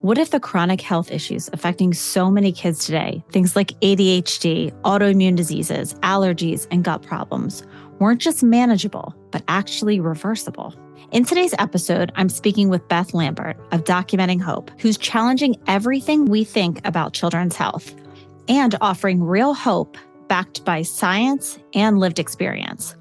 What if the chronic health issues affecting so many kids today, things like ADHD, autoimmune diseases, allergies, and gut problems, weren't just manageable, but actually reversible? In today's episode, I'm speaking with Beth Lambert of Documenting Hope, who's challenging everything we think about children's health and offering real hope backed by science and lived experience.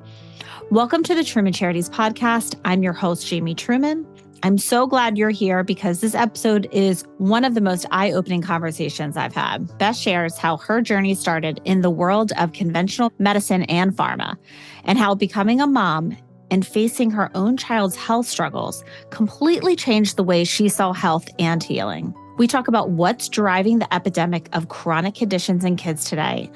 Welcome to the Truman Charities podcast. I'm your host, Jamie Truman. I'm so glad you're here because this episode is one of the most eye-opening conversations I've had. Beth shares how her journey started in the world of conventional medicine and pharma, and how becoming a mom and facing her own child's health struggles completely changed the way she saw health and healing. We talk about what's driving the epidemic of chronic conditions in kids today,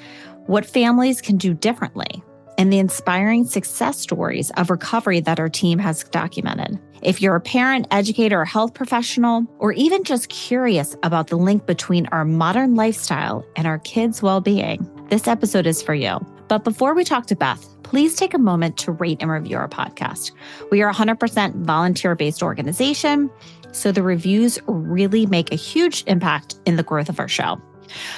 what families can do differently, and the inspiring success stories of recovery that our team has documented. If you're a parent, educator, or health professional, or even just curious about the link between our modern lifestyle and our kids' well-being, this episode is for you. But before we talk to Beth, please take a moment to rate and review our podcast. We are a 100% volunteer-based organization, so the reviews really make a huge impact in the growth of our show.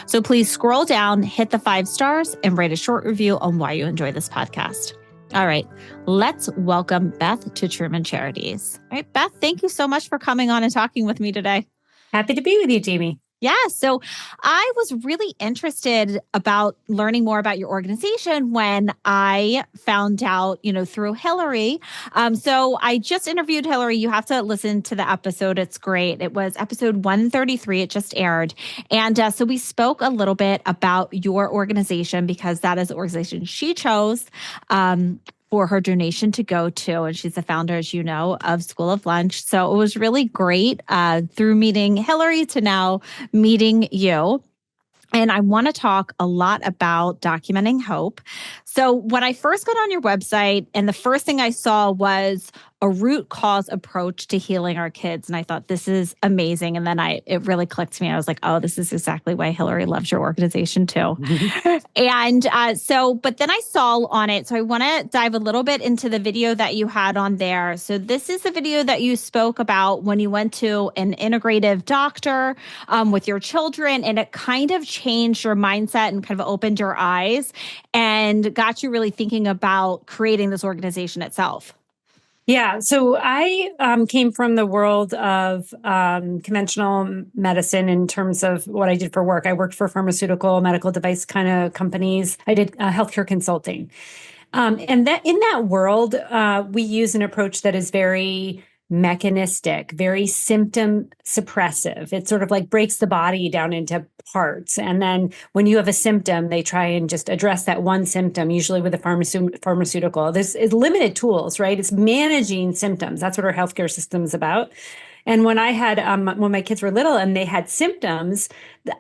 So please scroll down, hit the 5 stars, and write a short review on why you enjoy this podcast. All right, let's welcome Beth to Truman Charities. All right, Beth, thank you so much for coming on and talking with me today. Happy to be with you, Jamie. Yeah, so I was really interested about learning more about your organization when I found out, through Hillary. So I just interviewed Hillary. You have to listen to the episode. It's great. It was episode 133. It just aired. And so we spoke a little bit about your organization because that is the organization she chose for her donation to go to. And she's the founder, as you know, of School of Lunch. So it was really great through meeting Hillary to now meeting you. And I want to talk a lot about Documenting Hope. So when I first got on your website, and the first thing I saw was a root cause approach to healing our kids. And I thought, this is amazing. And then it really clicked to me. I was like, oh, this is exactly why Hillary loves your organization too. And but then I saw on it, so I want to dive a little bit into the video that you had on there. So this is the video that you spoke about when you went to an integrative doctor with your children, and it kind of changed your mindset and kind of opened your eyes and got you really thinking about creating this organization itself. Yeah. So I came from the world of conventional medicine in terms of what I did for work. I worked for pharmaceutical, medical device kind of companies. I did healthcare consulting. And that in that world, we use an approach that is very mechanistic, very symptom suppressive. It sort of like breaks the body down into parts. And then when you have a symptom, they try and just address that one symptom, usually with a pharmaceutical. This is limited tools, right? It's managing symptoms. That's what our healthcare system is about. And when I had, when my kids were little and they had symptoms,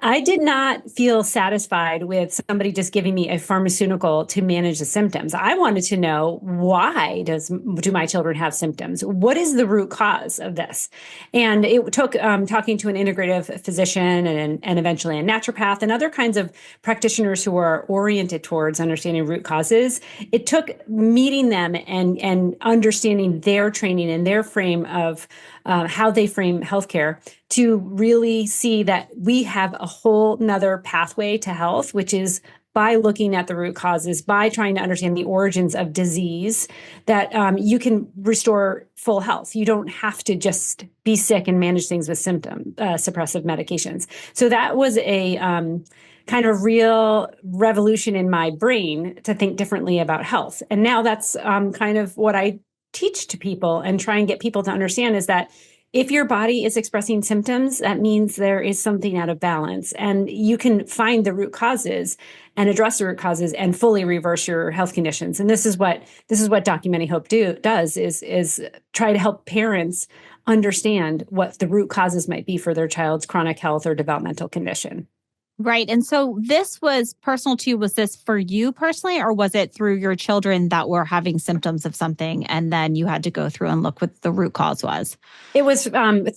I did not feel satisfied with somebody just giving me a pharmaceutical to manage the symptoms. I wanted to know, why do my children have symptoms? What is the root cause of this? And it took talking to an integrative physician and eventually a naturopath and other kinds of practitioners who are oriented towards understanding root causes. It took meeting them and understanding their training and their frame of how they frame healthcare to really see that we have a whole nother pathway to health, which is by looking at the root causes, by trying to understand the origins of disease, that you can restore full health. You don't have to just be sick and manage things with suppressive medications. So that was a kind of real revolution in my brain to think differently about health. And now that's kind of what I teach to people and try and get people to understand is that if your body is expressing symptoms, that means there is something out of balance, and you can find the root causes and address the root causes and fully reverse your health conditions. And this is what Documenting Hope does is try to help parents understand what the root causes might be for their child's chronic health or developmental condition. Right. And so this was personal to you. Was this for you personally, or was it through your children that were having symptoms of something and then you had to go through and look what the root cause was? It was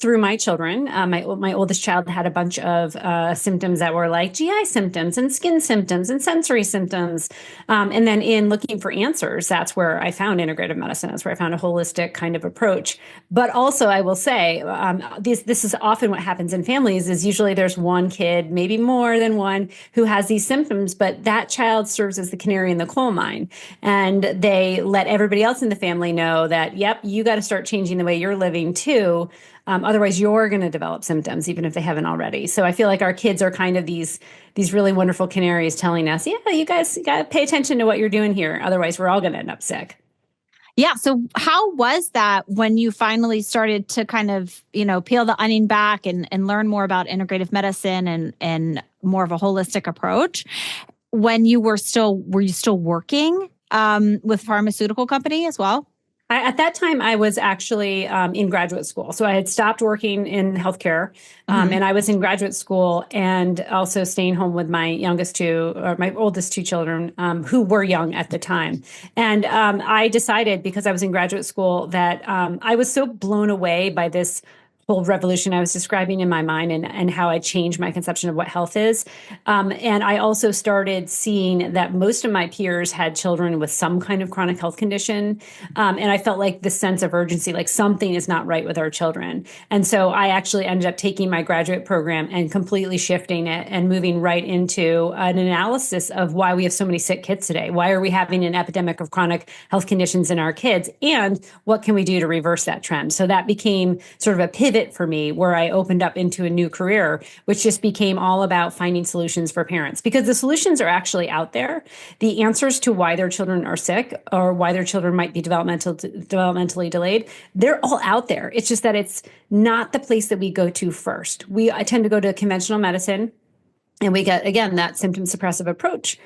through my children. My oldest child had a bunch of symptoms that were like GI symptoms and skin symptoms and sensory symptoms. And then in looking for answers, that's where I found integrative medicine. That's where I found a holistic kind of approach. But also, I will say, this is often what happens in families is usually there's one kid, maybe more than one, who has these symptoms, but that child serves as the canary in the coal mine. And they let everybody else in the family know that, yep, you got to start changing the way you're living too. Otherwise, you're going to develop symptoms, even if they haven't already. So I feel like our kids are kind of these really wonderful canaries telling us, yeah, you guys got to pay attention to what you're doing here. Otherwise, we're all going to end up sick. Yeah. So how was that when you finally started to kind of, peel the onion back and learn more about integrative medicine and more of a holistic approach? When you were you still working with pharmaceutical company as well? At that time, I was actually in graduate school. So I had stopped working in healthcare and I was in graduate school and also staying home with my oldest two children who were young at the time. And I decided, because I was in graduate school, that I was so blown away by this whole revolution I was describing in my mind and how I changed my conception of what health is. And I also started seeing that most of my peers had children with some kind of chronic health condition. And I felt like this sense of urgency, like something is not right with our children. And so I actually ended up taking my graduate program and completely shifting it and moving right into an analysis of why we have so many sick kids today. Why are we having an epidemic of chronic health conditions in our kids? And what can we do to reverse that trend? So that became sort of a pivot for me, where I opened up into a new career, which just became all about finding solutions for parents, because the solutions are actually out there. The answers to why their children are sick or why their children might be developmentally delayed, they're all out there. It's just that it's not the place that we go to first. I tend to go to conventional medicine, and we get, again, that symptom suppressive approach,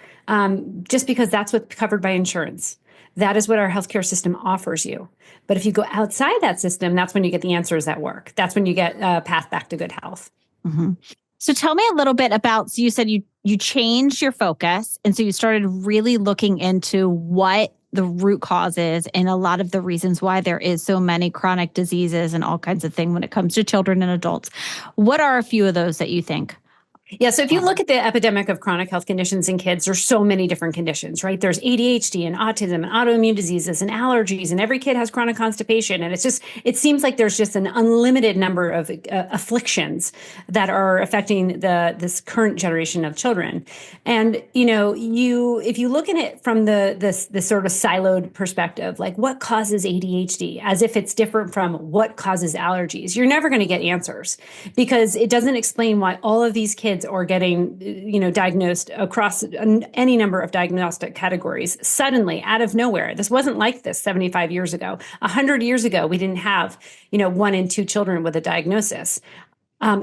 just because that's what's covered by insurance. That is what our healthcare system offers you. But if you go outside that system, that's when you get the answers that work. That's when you get a path back to good health. Mm-hmm. So tell me a little bit about, so you said you changed your focus. And so you started really looking into what the root cause is and a lot of the reasons why there is so many chronic diseases and all kinds of things when it comes to children and adults. What are a few of those that you think? Yeah. So if you look at the epidemic of chronic health conditions in kids, there's so many different conditions, right? There's ADHD and autism and autoimmune diseases and allergies, and every kid has chronic constipation. And it seems like there's just an unlimited number of afflictions that are affecting this current generation of children. And, if you look at it from this sort of siloed perspective, like what causes ADHD, as if it's different from what causes allergies, you're never going to get answers, because it doesn't explain why all of these kids or getting, diagnosed across any number of diagnostic categories suddenly out of nowhere. This wasn't like this 75 years ago. 100 years ago, we didn't have, 1 in 2 children with a diagnosis.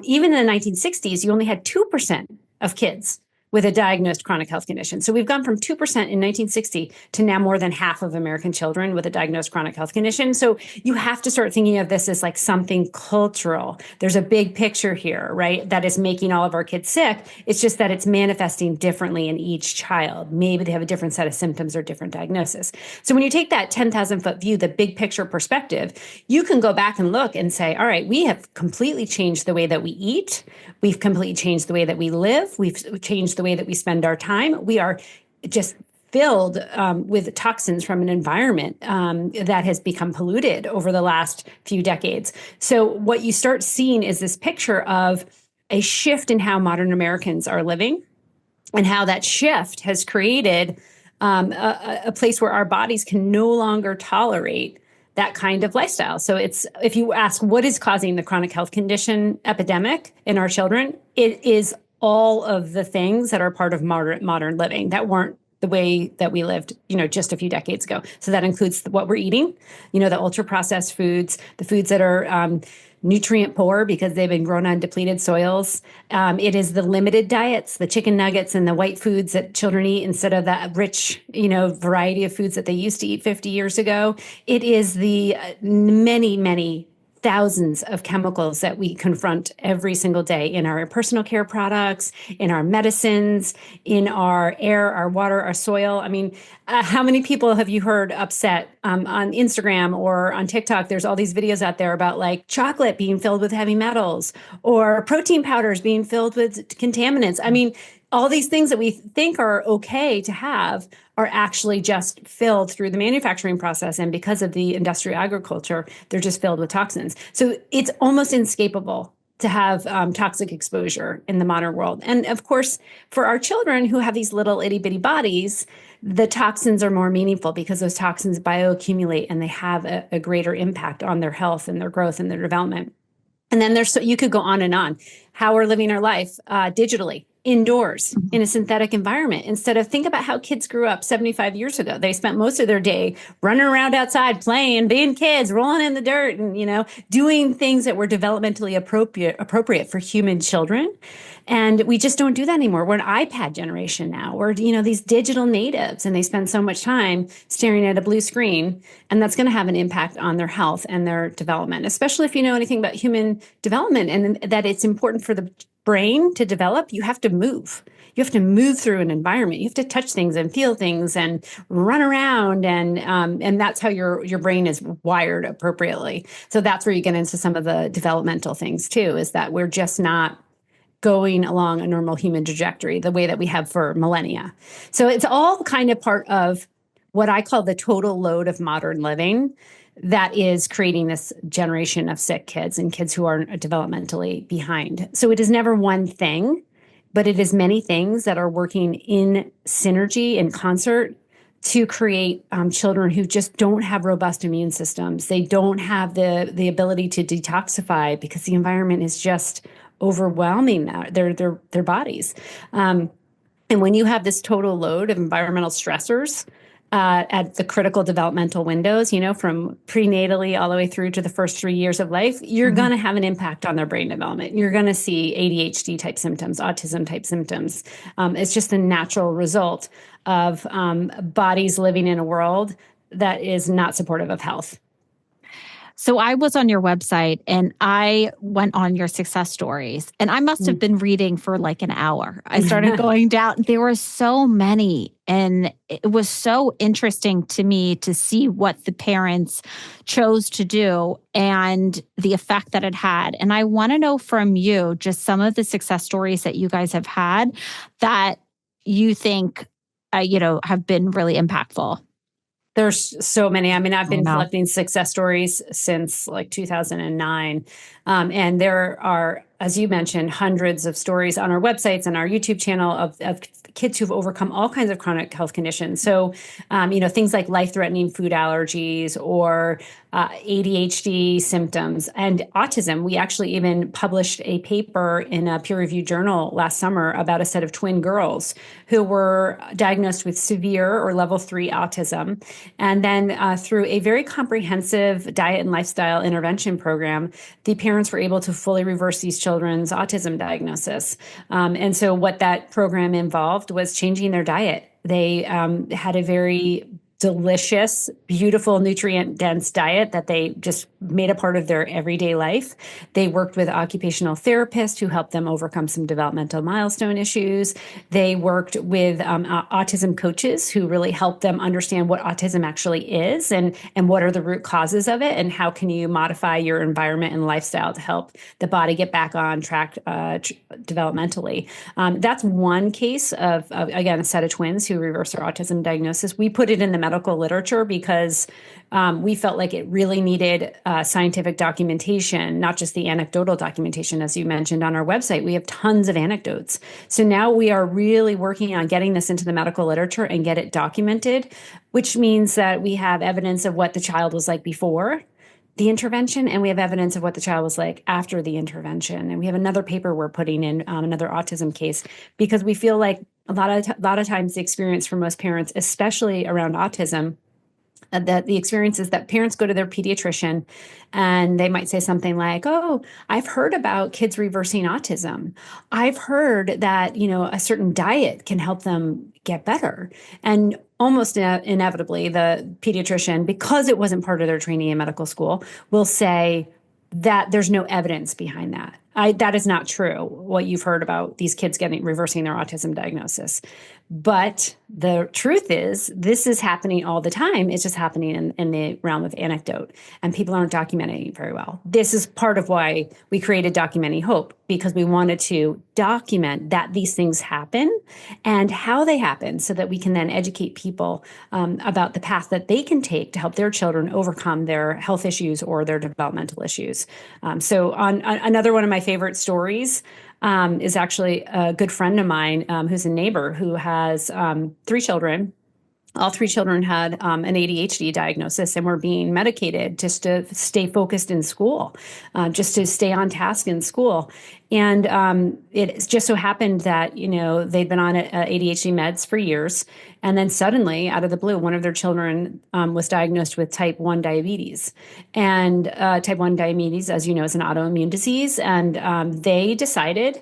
Even in the 1960s, you only had 2% of kids with a diagnosed chronic health condition. So we've gone from 2% in 1960 to now more than half of American children with a diagnosed chronic health condition. So you have to start thinking of this as like something cultural. There's a big picture here, right, that is making all of our kids sick. It's just that it's manifesting differently in each child. Maybe they have a different set of symptoms or different diagnosis. So when you take that 10,000 foot view, the big picture perspective, you can go back and look and say, all right, we have completely changed the way that we eat. We've completely changed the way that we live. We've changed the way that we spend our time. We are just filled with toxins from an environment that has become polluted over the last few decades. So what you start seeing is this picture of a shift in how modern Americans are living, and how that shift has created a place where our bodies can no longer tolerate that kind of lifestyle. So if you ask what is causing the chronic health condition epidemic in our children, it is all of the things that are part of modern living that weren't the way that we lived, just a few decades ago. So that includes what we're eating, the ultra processed foods, the foods that are nutrient poor because they've been grown on depleted soils. It is the limited diets, the chicken nuggets and the white foods that children eat instead of that rich, variety of foods that they used to eat 50 years ago. It is the many, many thousands of chemicals that we confront every single day in our personal care products, in our medicines, in our air, our water, our soil. I mean, how many people have you heard upset on Instagram or on TikTok? There's all these videos out there about like chocolate being filled with heavy metals or protein powders being filled with contaminants. I mean, all these things that we think are okay to have are actually just filled through the manufacturing process. And because of the industrial agriculture, they're just filled with toxins. So it's almost inescapable to have toxic exposure in the modern world. And of course, for our children who have these little itty bitty bodies, the toxins are more meaningful because those toxins bioaccumulate and they have a greater impact on their health and their growth and their development. And then you could go on and on. How we're living our life digitally, indoors, in a synthetic environment. Instead of think about how kids grew up 75 years ago. They spent most of their day running around outside, playing, being kids, rolling in the dirt, and doing things that were developmentally appropriate for human children. And we just don't do that anymore. We're an iPad generation now. We're, these digital natives, and they spend so much time staring at a blue screen, and that's going to have an impact on their health and their development, especially if you know anything about human development and that it's important for the brain to develop. You have to move. You have to move through an environment. You have to touch things and feel things and run around, and that's how your brain is wired appropriately. So that's where you get into some of the developmental things too, is that we're just not going along a normal human trajectory the way that we have for millennia. So it's all kind of part of what I call the total load of modern living that is creating this generation of sick kids and kids who are developmentally behind. So it is never one thing, but it is many things that are working in synergy and concert to create children who just don't have robust immune systems. They don't have the ability to detoxify because the environment is just overwhelming their bodies. And when you have this total load of environmental stressors at the critical developmental windows, from prenatally all the way through to the first 3 years of life, you're going to have an impact on their brain development. You're going to see ADHD type symptoms, autism type symptoms. It's just a natural result of bodies living in a world that is not supportive of health. So I was on your website and I went on your success stories, and I must have been reading for like an hour. I started going down. There were so many, and it was so interesting to me to see what the parents chose to do and the effect that it had. And I want to know from you just some of the success stories that you guys have had that you think, have been really impactful. There's so many. I mean, I've been collecting success stories since like 2009. And there are, as you mentioned, hundreds of stories on our websites and our YouTube channel of kids who've overcome all kinds of chronic health conditions. So, things like life-threatening food allergies or ADHD symptoms and autism. We actually even published a paper in a peer-reviewed journal last summer about a set of twin girls who were diagnosed with severe or level 3 autism. And then through a very comprehensive diet and lifestyle intervention program, the parents were able to fully reverse these children's autism diagnosis. And so what that program involved was changing their diet. They had a very delicious, beautiful, nutrient-dense diet that they just made a part of their everyday life. They worked with occupational therapists who helped them overcome some developmental milestone issues. They worked with autism coaches who really helped them understand what autism actually is and what are the root causes of it and how can you modify your environment and lifestyle to help the body get back on track developmentally. That's one case of, again, a set of twins who reversed their autism diagnosis. We put it in the medical literature because we felt like it really needed scientific documentation, not just the anecdotal documentation, as you mentioned on our website. We have tons of anecdotes. So now we are really working on getting this into the medical literature and get it documented, which means that we have evidence of what the child was like before the intervention, and we have evidence of what the child was like after the intervention. And we have another paper we're putting in another autism case because we feel like a lot of times the experience for most parents, especially around autism, that the experience is that parents go to their pediatrician and they might say something like, "Oh, I've heard about kids reversing autism. I've heard that, a certain diet can help them get better." And almost inevitably, the pediatrician, because it wasn't part of their training in medical school, will say, that there's no evidence behind that. That is not true, what you've heard about these kids reversing their autism diagnosis. But the truth is, this is happening all the time. It's just happening in the realm of anecdote, and people aren't documenting it very well. This is part of why we created Documenting Hope, because we wanted to document that these things happen and how they happen, so that we can then educate people about the path that they can take to help their children overcome their health issues or their developmental issues. So on another one of my favorite stories is actually a good friend of mine who's a neighbor who has 3 children. All 3 children had an ADHD diagnosis and were being medicated just to stay focused in school, just to stay on task in school. And it just so happened that, they'd been on ADHD meds for years. And then suddenly, out of the blue, one of their children was diagnosed with type 1 diabetes. And type 1 diabetes, as you know, is an autoimmune disease. And they decided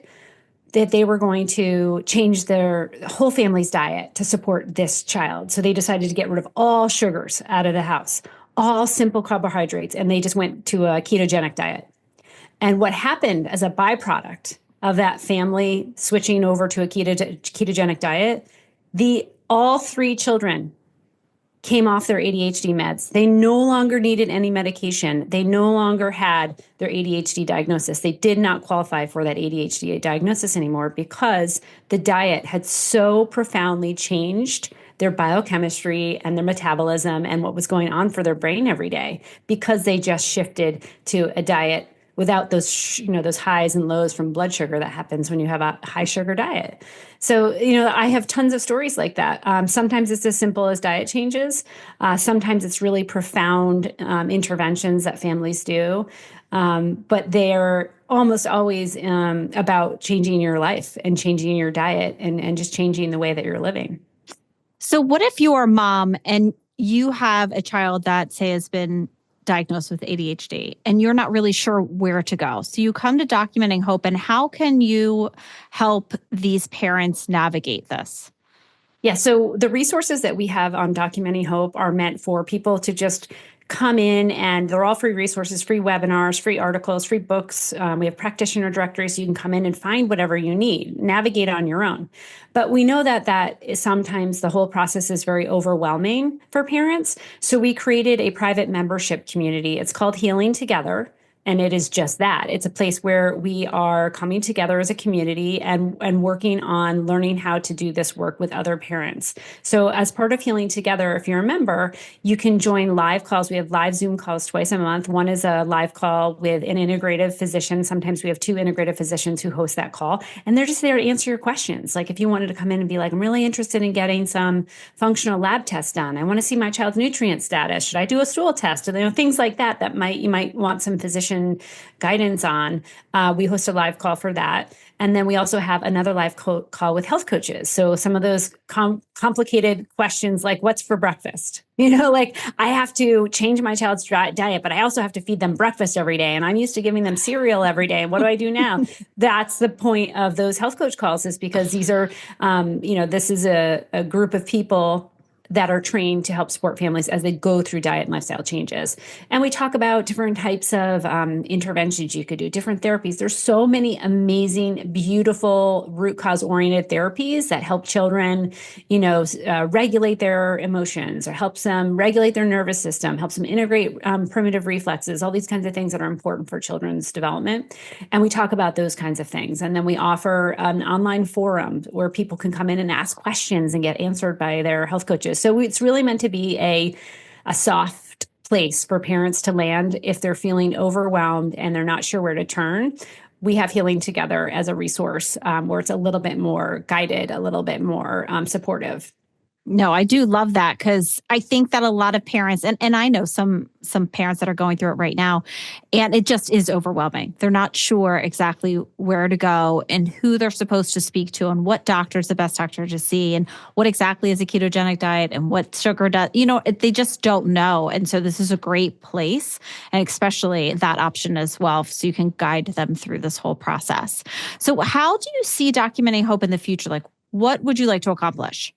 that they were going to change their whole family's diet to support this child. So they decided to get rid of all sugars out of the house, all simple carbohydrates, and they just went to a ketogenic diet. And what happened as a byproduct of that family switching over to a ketogenic diet, all 3 children came off their ADHD meds. They no longer needed any medication. They no longer had their ADHD diagnosis. They did not qualify for that ADHD diagnosis anymore because the diet had so profoundly changed their biochemistry and their metabolism and what was going on for their brain every day, because they just shifted to a diet without those, those highs and lows from blood sugar that happens when you have a high sugar diet. So, I have tons of stories like that. Sometimes it's as simple as diet changes. Sometimes it's really profound interventions that families do. But they're almost always about changing your life and changing your diet and just changing the way that you're living. So what if you're a mom and you have a child that, say, has been diagnosed with ADHD and you're not really sure where to go? So you come to Documenting Hope, and how can you help these parents navigate this? Yeah, so the resources that we have on Documenting Hope are meant for people to just come in, and they're all free resources, free webinars, free articles, free books. We have practitioner directories, so you can come in and find whatever you need, navigate on your own. But we know that is sometimes the whole process is very overwhelming for parents. So we created a private membership community. It's called Healing Together. And it is just that. It's a place where we are coming together as a community and working on learning how to do this work with other parents. So as part of Healing Together, if you're a member, you can join live calls. We have live Zoom calls twice a month. One is a live call with an integrative physician. Sometimes we have 2 integrative physicians who host that call. And they're just there to answer your questions. Like if you wanted to come in and be like, I'm really interested in getting some functional lab tests done. I want to see my child's nutrient status. Should I do a stool test? And things like that you might want some physician guidance on. We host a live call for that. And then we also have another live call with health coaches. So some of those complicated questions like what's for breakfast? Like I have to change my child's diet, but I also have to feed them breakfast every day. And I'm used to giving them cereal every day. What do I do now? That's the point of those health coach calls, is because these are, this is a group of people that are trained to help support families as they go through diet and lifestyle changes. And we talk about different types of interventions you could do, different therapies. There's so many amazing, beautiful root cause oriented therapies that help children, regulate their emotions or helps them regulate their nervous system, helps them integrate primitive reflexes, all these kinds of things that are important for children's development. And we talk about those kinds of things. And then we offer an online forum where people can come in and ask questions and get answered by their health coaches. So it's really meant to be a soft place for parents to land if they're feeling overwhelmed and they're not sure where to turn. We have Healing Together as a resource where it's a little bit more guided, a little bit more supportive. No, I do love that, because I think that a lot of parents, and I know some parents that are going through it right now, and it just is overwhelming. They're not sure exactly where to go and who they're supposed to speak to and what doctor is the best doctor to see and what exactly is a ketogenic diet and what sugar does. They just don't know. And so this is a great place, and especially that option as well, so you can guide them through this whole process. So how do you see Documenting Hope in the future? Like, what would you like to accomplish?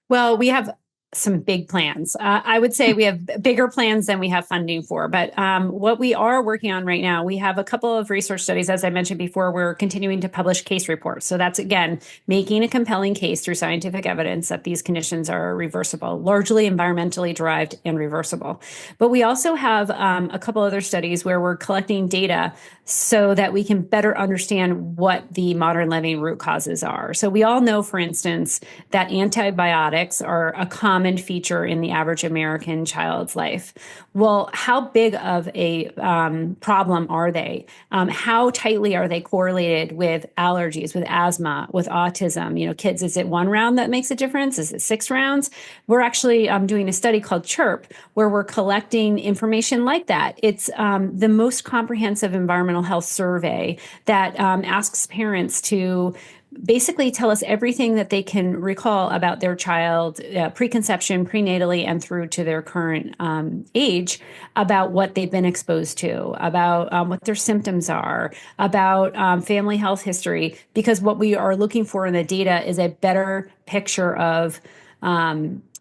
Well, we have some big plans. I would say we have bigger plans than we have funding for. But what we are working on right now, we have a couple of research studies. As I mentioned before, we're continuing to publish case reports. So that's, again, making a compelling case through scientific evidence that these conditions are reversible, largely environmentally derived and reversible. But we also have a couple other studies where we're collecting data so that we can better understand what the modern living root causes are. So we all know, for instance, that antibiotics are a common feature in the average American child's life. Well, how big of a problem are they? How tightly are they correlated with allergies, with asthma, with autism? Kids, is it one round that makes a difference? Is it 6 rounds? We're actually doing a study called CHIRP, where we're collecting information like that. It's the most comprehensive environmental health survey that asks parents to basically tell us everything that they can recall about their child, preconception, prenatally, and through to their current age, about what they've been exposed to, about what their symptoms are, about family health history, because what we are looking for in the data is a better picture of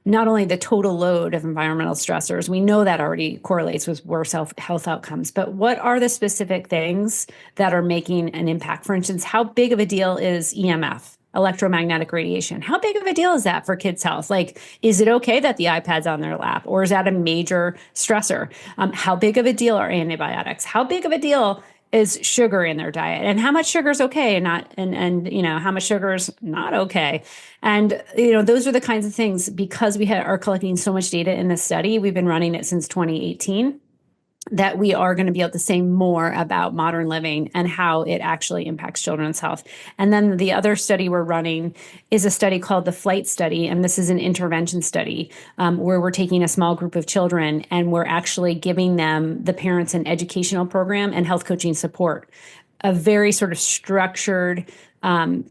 not only the total load of environmental stressors, we know that already correlates with worse health outcomes, but what are the specific things that are making an impact? For instance, how big of a deal is EMF, electromagnetic radiation? How big of a deal is that for kids' health? Like, is it okay that the iPad's on their lap, or is that a major stressor? How big of a deal are antibiotics? How big of a deal is sugar in their diet, and how much sugar is okay and not, and how much sugar is not okay. And those are the kinds of things, because we are collecting so much data in this study. We've been running it since 2018. That we are going to be able to say more about modern living and how it actually impacts children's health. And then the other study we're running is a study called the FLIGHT study. And this is an intervention study where we're taking a small group of children and we're actually giving them, the parents, an educational program and health coaching support, a very sort of structured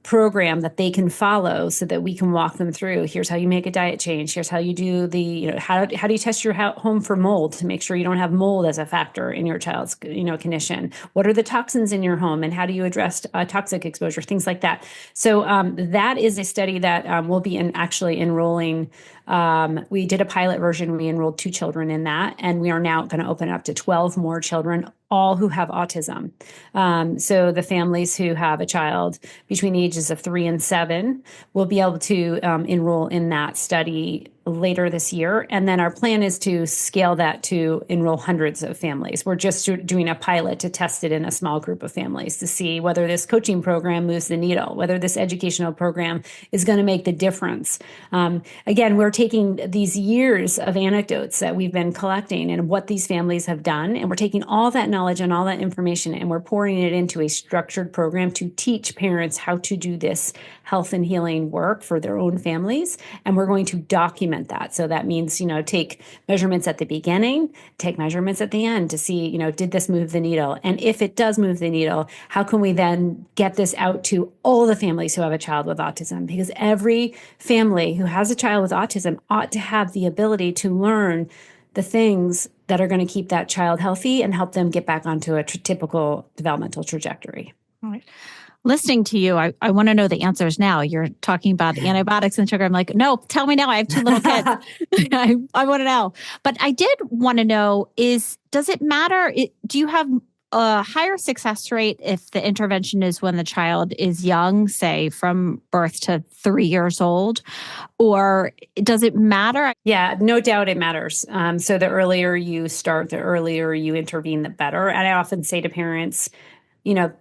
program that they can follow so that we can walk them through. Here's how you make a diet change. Here's how you do the, how do you test your home for mold to make sure you don't have mold as a factor in your child's, condition? What are the toxins in your home and how do you address toxic exposure? Things like that. So that is a study that will be actually enrolling. We did a pilot version. We enrolled 2 children in that, and we are now going to open it up to 12 more children, all who have autism. So the families who have a child between the ages of 3 and 7 will be able to enroll in that study later this year. And then our plan is to scale that to enroll hundreds of families. We're just doing a pilot to test it in a small group of families to see whether this coaching program moves the needle, whether this educational program is going to make the difference. Again, we're taking these years of anecdotes that we've been collecting and what these families have done, and we're taking all that knowledge and all that information, and we're pouring it into a structured program to teach parents how to do this health and healing work for their own families. And we're going to document that. So that means, take measurements at the beginning, take measurements at the end to see, did this move the needle? And if it does move the needle, how can we then get this out to all the families who have a child with autism? Because every family who has a child with autism ought to have the ability to learn the things that are going to keep that child healthy and help them get back onto a typical developmental trajectory. All right. Listening to you, I want to know the answers now. You're talking about antibiotics and sugar. I'm like, no, tell me now. I have 2 little kids. I want to know. But I did want to know does it matter? Do you have a higher success rate if the intervention is when the child is young, say from birth to 3 years old? Or does it matter? Yeah, no doubt it matters. So the earlier you start, the earlier you intervene, the better. And I often say to parents,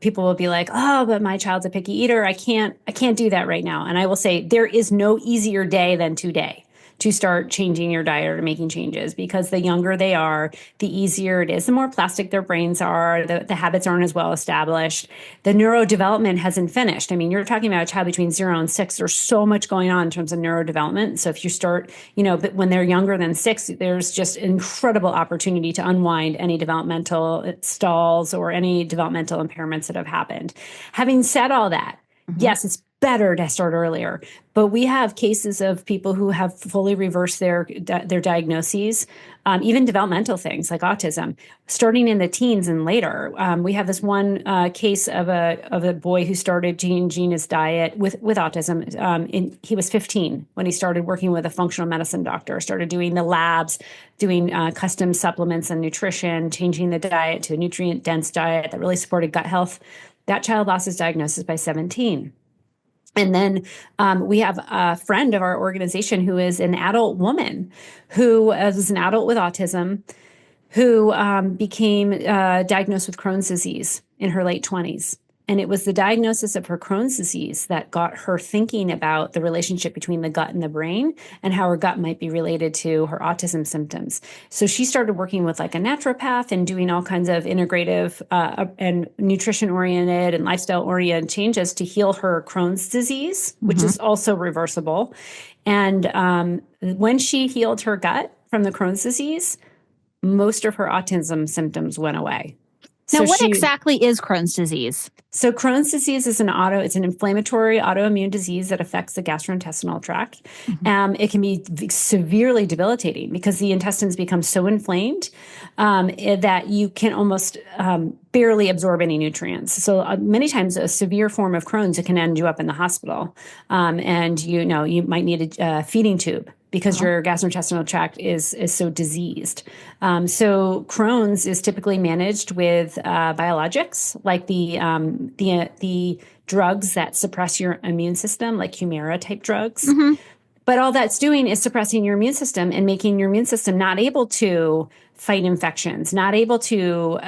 people will be like, oh, but my child's a picky eater. I can't do that right now. And I will say there is no easier day than today to start changing your diet or making changes, because the younger they are, the easier it is. The more plastic their brains are, the habits aren't as well established. The neurodevelopment hasn't finished. I mean, you're talking about a child between 0 and 6. There's so much going on in terms of neurodevelopment. So if you start, but when they're younger than 6, there's just incredible opportunity to unwind any developmental stalls or any developmental impairments that have happened. Having said all that, yes, it's better to start earlier. But we have cases of people who have fully reversed their diagnoses, even developmental things like autism, starting in the teens and later. We have this one case of a boy who started changing his diet with autism. He was 15 when he started working with a functional medicine doctor, started doing the labs, doing custom supplements and nutrition, changing the diet to a nutrient-dense diet that really supported gut health. That child lost his diagnosis by 17. And then we have a friend of our organization who is an adult woman who was an adult with autism who became diagnosed with Crohn's disease in her late 20s. And it was the diagnosis of her Crohn's disease that got her thinking about the relationship between the gut and the brain and how her gut might be related to her autism symptoms. So she started working with like a naturopath and doing all kinds of integrative and nutrition oriented and lifestyle oriented changes to heal her Crohn's disease, which is also reversible. And when she healed her gut from the Crohn's disease, most of her autism symptoms went away. Now, what exactly is Crohn's disease? So Crohn's disease is it's an inflammatory autoimmune disease that affects the gastrointestinal tract. It can be severely debilitating because the intestines become so inflamed that you can almost barely absorb any nutrients. So many times a severe form of Crohn's, it can end you up in the hospital. And you might need a feeding tube because your gastrointestinal tract is so diseased. So Crohn's is typically managed with biologics, like the drugs that suppress your immune system, like Humira type drugs. But all that's doing is suppressing your immune system and making your immune system not able to fight infections, not able to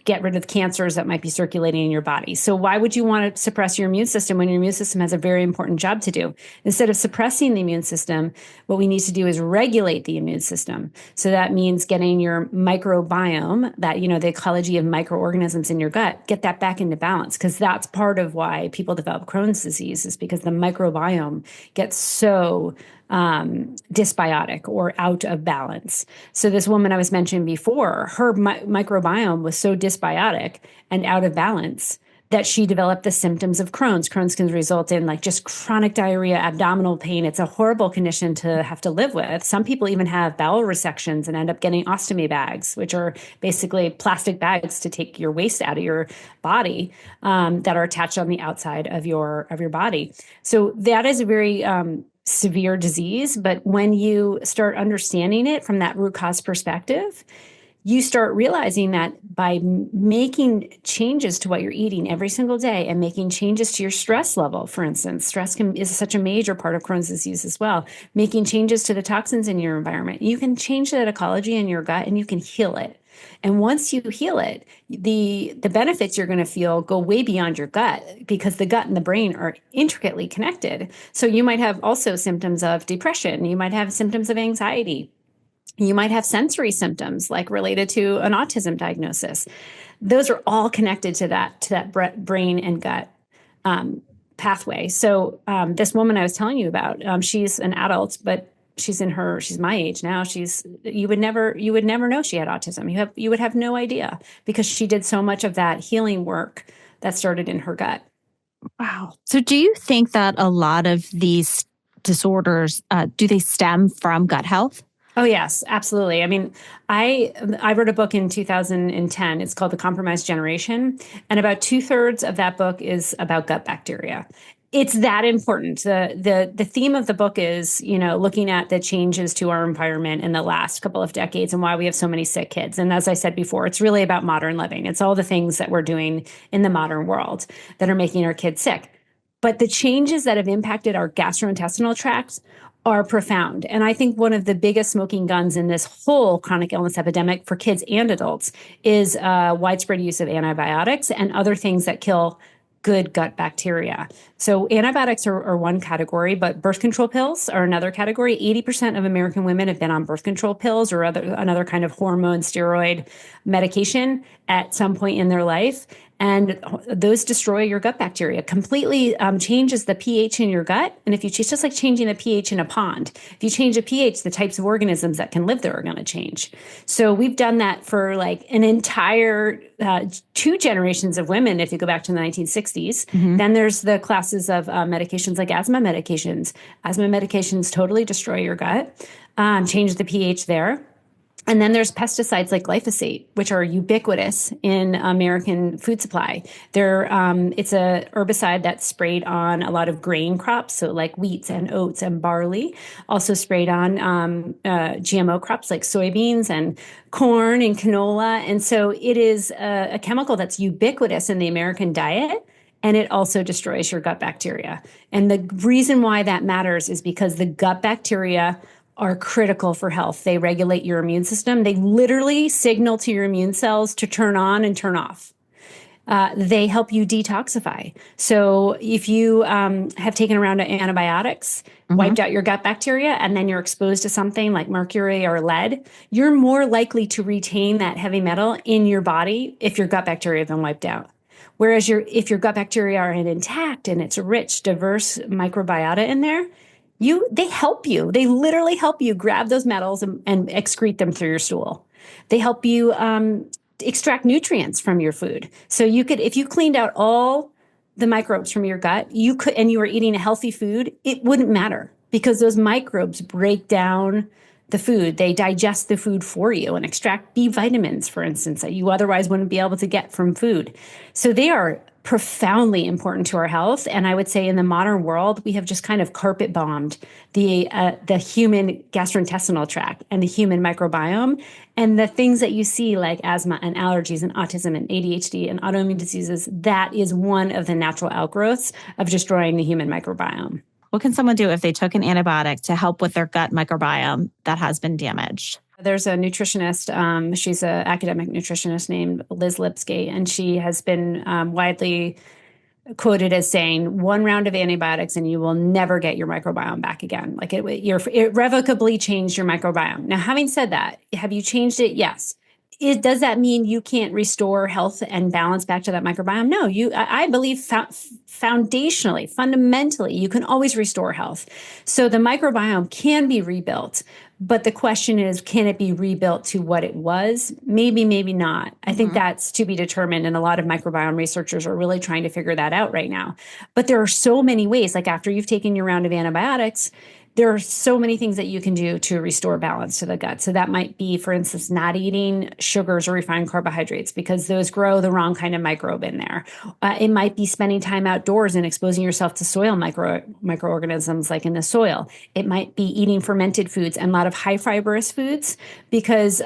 get rid of cancers that might be circulating in your body. So why would you want to suppress your immune system when your immune system has a very important job to do? Instead of suppressing the immune system, what we need to do is regulate the immune system. So that means getting your microbiome, that, the ecology of microorganisms in your gut, get that back into balance, because that's part of why people develop Crohn's disease, is because the microbiome gets so dysbiotic or out of balance. So this woman I was mentioning before, her microbiome was so dysbiotic and out of balance that she developed the symptoms of Crohn's. Crohn's can result in like just chronic diarrhea, abdominal pain. It's a horrible condition to have to live with. Some people even have bowel resections and end up getting ostomy bags, which are basically plastic bags to take your waste out of your body that are attached on the outside of your body. So that is a very severe disease. But when you start understanding it from that root cause perspective, you start realizing that by making changes to what you're eating every single day and making changes to your stress level, for instance, stress is such a major part of Crohn's disease as well, making changes to the toxins in your environment, you can change that ecology in your gut and you can heal it. And once you heal it, the benefits you're going to feel go way beyond your gut, because the gut and the brain are intricately connected. So you might have also symptoms of depression. You might have symptoms of anxiety. You might have sensory symptoms like related to an autism diagnosis. Those are all connected to that brain and gut pathway. So this woman I was telling you about, she's an adult, but she's my age now. You would never know she had autism. You would have no idea, because she did so much of that healing work that started in her gut. Wow. So do you think that a lot of these disorders, do they stem from gut health? Oh, yes, absolutely. I mean, I wrote a book in 2010. It's called The Compromised Generation. And about 2/3 of that book is about gut bacteria. It's that important. The theme of the book is, looking at the changes to our environment in the last couple of decades and why we have so many sick kids. And as I said before, it's really about modern living. It's all the things that we're doing in the modern world that are making our kids sick. But the changes that have impacted our gastrointestinal tract are profound. And I think one of the biggest smoking guns in this whole chronic illness epidemic for kids and adults is widespread use of antibiotics and other things that kill good gut bacteria. So antibiotics are one category, but birth control pills are another category. 80% of American women have been on birth control pills or another kind of hormone steroid medication at some point in their life. And those destroy your gut bacteria, completely changes the pH in your gut. And if you change, just like changing the pH in a pond, if you change the pH, the types of organisms that can live there are going to change. So we've done that for like an entire 2 generations of women. If you go back to the 1960s, then there's the classes of medications like asthma medications. Asthma medications totally destroy your gut, change the pH there. And then there's pesticides like glyphosate, which are ubiquitous in American food supply. It's a herbicide that's sprayed on a lot of grain crops, so like wheats and oats and barley. Also sprayed on GMO crops like soybeans and corn and canola. And so it is a chemical that's ubiquitous in the American diet. And it also destroys your gut bacteria. And the reason why that matters is because the gut bacteria are critical for health. They regulate your immune system. They literally signal to your immune cells to turn on and turn off. They help you detoxify. So if you have taken a round of antibiotics, wiped out your gut bacteria, and then you're exposed to something like mercury or lead, you're more likely to retain that heavy metal in your body if your gut bacteria have been wiped out. Whereas if your gut bacteria are intact and it's a rich, diverse microbiota in there, they help you. They literally help you grab those metals and excrete them through your stool. They help you extract nutrients from your food. So you could, if you cleaned out all the microbes from your gut, and you were eating a healthy food, it wouldn't matter because those microbes break down the food. They digest the food for you and extract B vitamins, for instance, that you otherwise wouldn't be able to get from food. So they are profoundly important to our health. And I would say in the modern world, we have just kind of carpet bombed the human gastrointestinal tract and the human microbiome. And the things that you see like asthma and allergies and autism and ADHD and autoimmune diseases, that is one of the natural outgrowths of destroying the human microbiome. What can someone do if they took an antibiotic to help with their gut microbiome that has been damaged? There's a nutritionist, she's an academic nutritionist named Liz Lipsky, and she has been widely quoted as saying 1 round of antibiotics and you will never get your microbiome back again. Like it irrevocably changed your microbiome. Now, having said that, have you changed it? Yes. Does that mean you can't restore health and balance back to that microbiome? No, I believe foundationally, fundamentally, you can always restore health. So the microbiome can be rebuilt, but the question is, can it be rebuilt to what it was? Maybe, maybe not. I think that's to be determined. And a lot of microbiome researchers are really trying to figure that out right now. But there are so many ways, like after you've taken your round of antibiotics, there are so many things that you can do to restore balance to the gut. So that might be, for instance, not eating sugars or refined carbohydrates because those grow the wrong kind of microbe in there. It might be spending time outdoors and exposing yourself to soil microorganisms like in the soil. It might be eating fermented foods and a lot of high fibrous foods because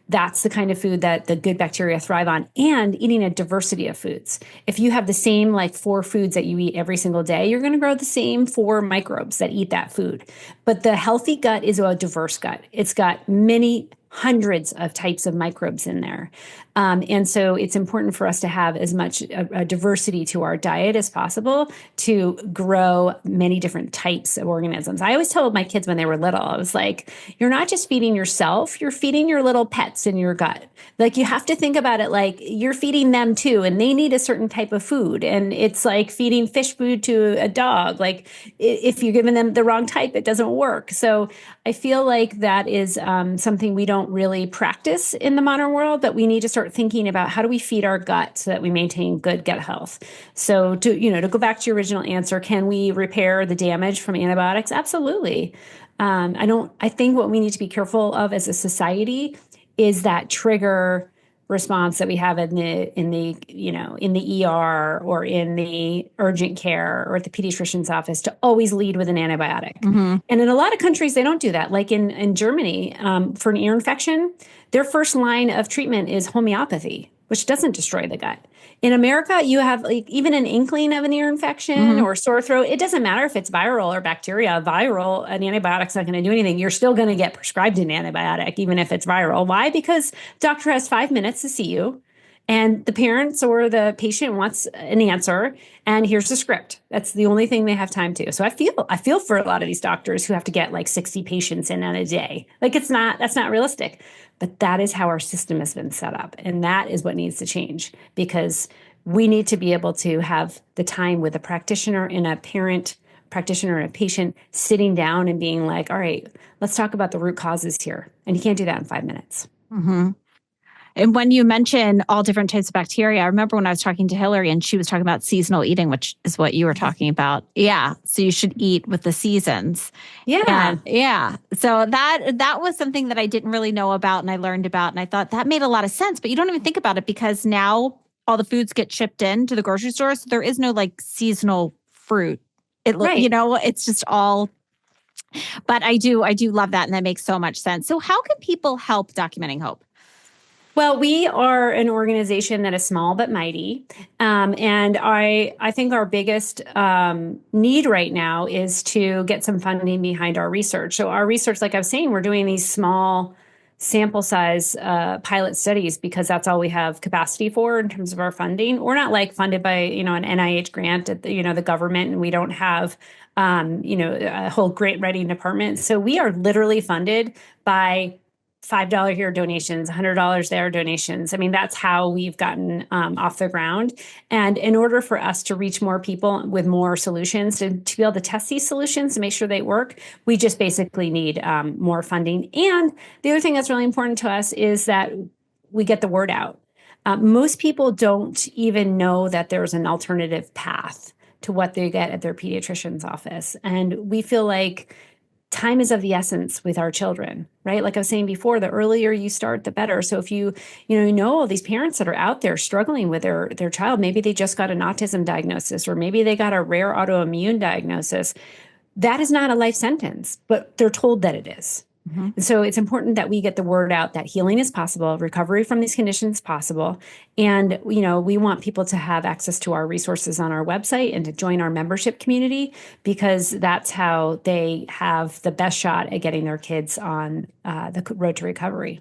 that's the kind of food that the good bacteria thrive on, and eating a diversity of foods. If you have the same like 4 foods that you eat every single day, you're going to grow the same 4 microbes that eat that food. But the healthy gut is a diverse gut. It's got many hundreds of types of microbes in there. And so it's important for us to have as much a diversity to our diet as possible to grow many different types of organisms. I always told my kids when they were little, I was like, you're not just feeding yourself, you're feeding your little pets in your gut. Like you have to think about it like you're feeding them too, and they need a certain type of food. And it's like feeding fish food to a dog. Like if you're giving them the wrong type, it doesn't work. So I feel like that is something we don't really practice in the modern world, but we need to start thinking about how do we feed our gut so that we maintain good gut health. So to go back to your original answer, can we repair the damage from antibiotics? Absolutely. I think what we need to be careful of as a society is that trigger response that we have in the ER or in the urgent care or at the pediatrician's office to always lead with an antibiotic. And in a lot of countries, they don't do that. Like in Germany, for an ear infection, their first line of treatment is homeopathy, which doesn't destroy the gut. In America, you have like even an inkling of an ear infection or sore throat. It doesn't matter if it's viral or bacteria. Viral, an antibiotic's not going to do anything. You're still going to get prescribed an antibiotic, even if it's viral. Why? Because the doctor has 5 minutes to see you, and the parents or the patient wants an answer, and here's the script. That's the only thing they have time to. So I feel for a lot of these doctors who have to get like 60 patients in a day. Like that's not realistic. But that is how our system has been set up. And that is what needs to change because we need to be able to have the time with a practitioner and a parent, practitioner and a patient sitting down and being like, all right, let's talk about the root causes here. And you can't do that in 5 minutes. Mm-hmm. And when you mention all different types of bacteria, I remember when I was talking to Hillary and she was talking about seasonal eating, which is what you were talking about. Yeah. So you should eat with the seasons. Yeah. And yeah. So that was something that I didn't really know about and I learned about. And I thought that made a lot of sense, but you don't even think about it because now all the foods get shipped in to the grocery store. So there is no like seasonal fruit. Right. It's just all, but I do love that. And that makes so much sense. So how can people help Documenting Hope? Well, we are an organization that is small but mighty. And I think our biggest need right now is to get some funding behind our research. So our research, like I was saying, we're doing these small sample size pilot studies because that's all we have capacity for in terms of our funding. We're not like funded by, an NIH grant at the government, and we don't have, a whole grant writing department. So we are literally funded by $5 here donations, $100 there donations. I mean, that's how we've gotten off the ground. And in order for us to reach more people with more solutions, to be able to test these solutions to make sure they work, we just basically need more funding. And the other thing that's really important to us is that we get the word out. Most people don't even know that there's an alternative path to what they get at their pediatrician's office. And we feel like time is of the essence with our children, right? Like I was saying before, the earlier you start, the better. So if you know all these parents that are out there struggling with their child, maybe they just got an autism diagnosis, or maybe they got a rare autoimmune diagnosis. That is not a life sentence, but they're told that it is. Mm-hmm. And so it's important that we get the word out that healing is possible, recovery from these conditions is possible. And, we want people to have access to our resources on our website and to join our membership community, because that's how they have the best shot at getting their kids on the road to recovery.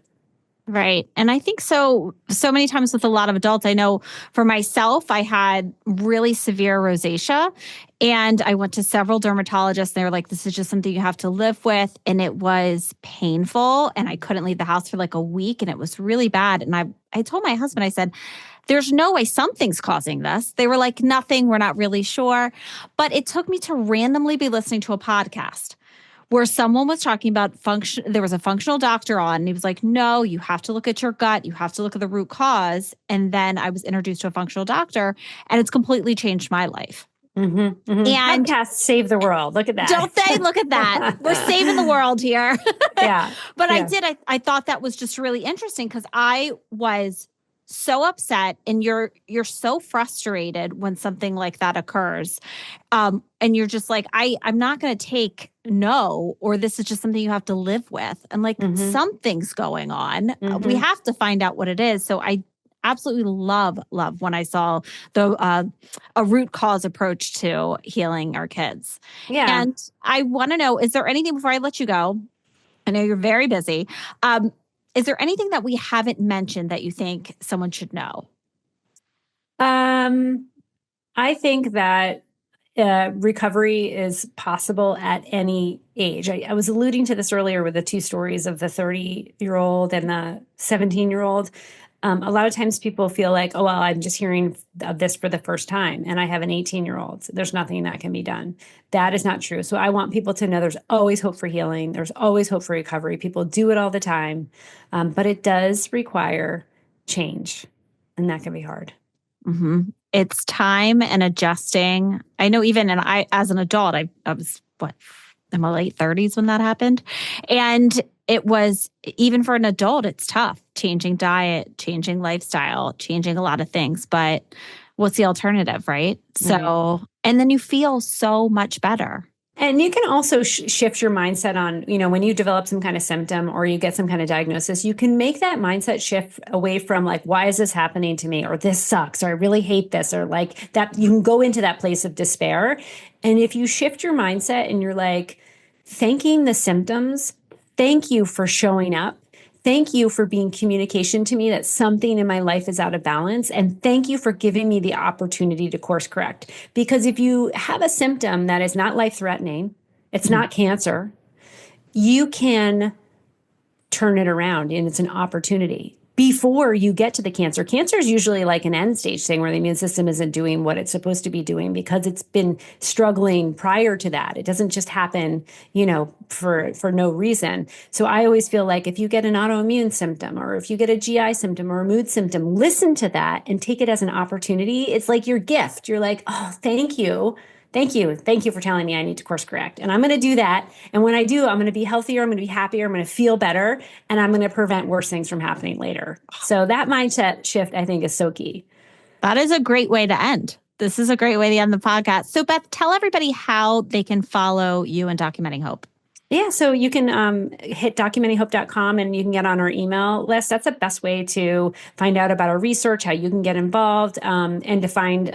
Right. And I think so many times with a lot of adults, I know for myself, I had really severe rosacea and I went to several dermatologists. And they were like, this is just something you have to live with. And it was painful. And I couldn't leave the house for like a week and it was really bad. And I told my husband, I said, there's no way something's causing this. They were like, nothing. We're not really sure. But it took me to randomly be listening to a podcast where someone was talking about function. There was a functional doctor on, and he was like, no, you have to look at your gut. You have to look at the root cause. And then I was introduced to a functional doctor, and it's completely changed my life. Mm-hmm, mm-hmm. And podcasts save the world. Look at that. Don't they? Look at that. We're saving the world here. Yeah. But yeah. I thought that was just really interesting because I was so upset, and you're so frustrated when something like that occurs. And you're just like, I'm not going to take no, or this is just something you have to live with. And like, mm-hmm. something's going on. Mm-hmm. We have to find out what it is. So I absolutely love when I saw a root cause approach to healing our kids. Yeah. And I want to know, is there anything before I let you go? I know you're very busy. Is there anything that we haven't mentioned that you think someone should know? I think that recovery is possible at any age. I was alluding to this earlier with the two stories of the 30-year-old and the 17-year-old. A lot of times people feel like, oh, well, I'm just hearing of this for the first time, and I have an 18-year-old. There's nothing that can be done. That is not true. So I want people to know there's always hope for healing. There's always hope for recovery. People do it all the time, but it does require change, and that can be hard. Mm-hmm. It's time and adjusting. I know as an adult, I was, in my late 30s when that happened. And it was, even for an adult, it's tough. Changing diet, changing lifestyle, changing a lot of things. But what's the alternative, right? So, and then you feel so much better. And you can also shift your mindset on, when you develop some kind of symptom or you get some kind of diagnosis, you can make that mindset shift away from like, why is this happening to me? Or this sucks, or I really hate this, or like that. You can go into that place of despair. And if you shift your mindset and you're like, thanking the symptoms, thank you for showing up. Thank you for being communication to me that something in my life is out of balance. And thank you for giving me the opportunity to course correct. Because if you have a symptom that is not life-threatening, it's not cancer, you can turn it around, and it's an opportunity. before you get to the cancer. Cancer is usually like an end stage thing where the immune system isn't doing what it's supposed to be doing because it's been struggling prior to that. It doesn't just happen, for no reason. So I always feel like if you get an autoimmune symptom or if you get a GI symptom or a mood symptom, listen to that and take it as an opportunity. It's like your gift. You're like, oh, thank you. Thank you. Thank you for telling me I need to course correct. And I'm going to do that. And when I do, I'm going to be healthier. I'm going to be happier. I'm going to feel better. And I'm going to prevent worse things from happening later. So that mindset shift, I think, is so key. That is a great way to end. This is a great way to end the podcast. So Beth, tell everybody how they can follow you in Documenting Hope. Yeah, so you can hit documentinghope.com and you can get on our email list. That's the best way to find out about our research, how you can get involved, and to find,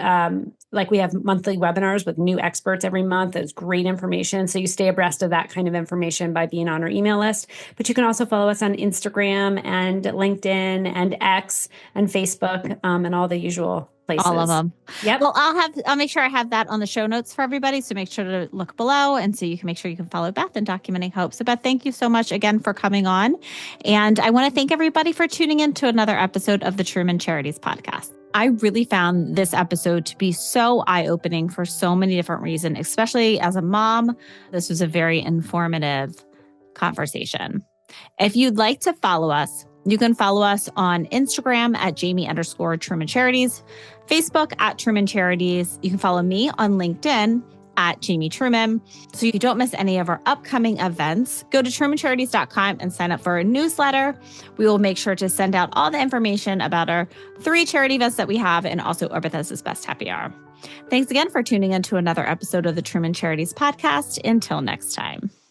we have monthly webinars with new experts every month. There's great information. So you stay abreast of that kind of information by being on our email list. But you can also follow us on Instagram and LinkedIn and X and Facebook and all the usual places. All of them. Yep. Well, I'll make sure I have that on the show notes for everybody. So make sure to look below and so you can make sure you can follow Beth in Documenting Hope. So Beth, thank you so much again for coming on. And I want to thank everybody for tuning in to another episode of the Truman Charities podcast. I really found this episode to be so eye-opening for so many different reasons, especially as a mom. This was a very informative conversation. If you'd like to follow us, you can follow us on Instagram at Jamie_Truman Charities, Facebook at Truman Charities. You can follow me on LinkedIn at Jamie Truman. So you don't miss any of our upcoming events. Go to trumancharities.com and sign up for a newsletter. We will make sure to send out all the information about our 3 charity events that we have and also our Bethesda's Best Happy Hour. Thanks again for tuning in to another episode of the Truman Charities podcast. Until next time.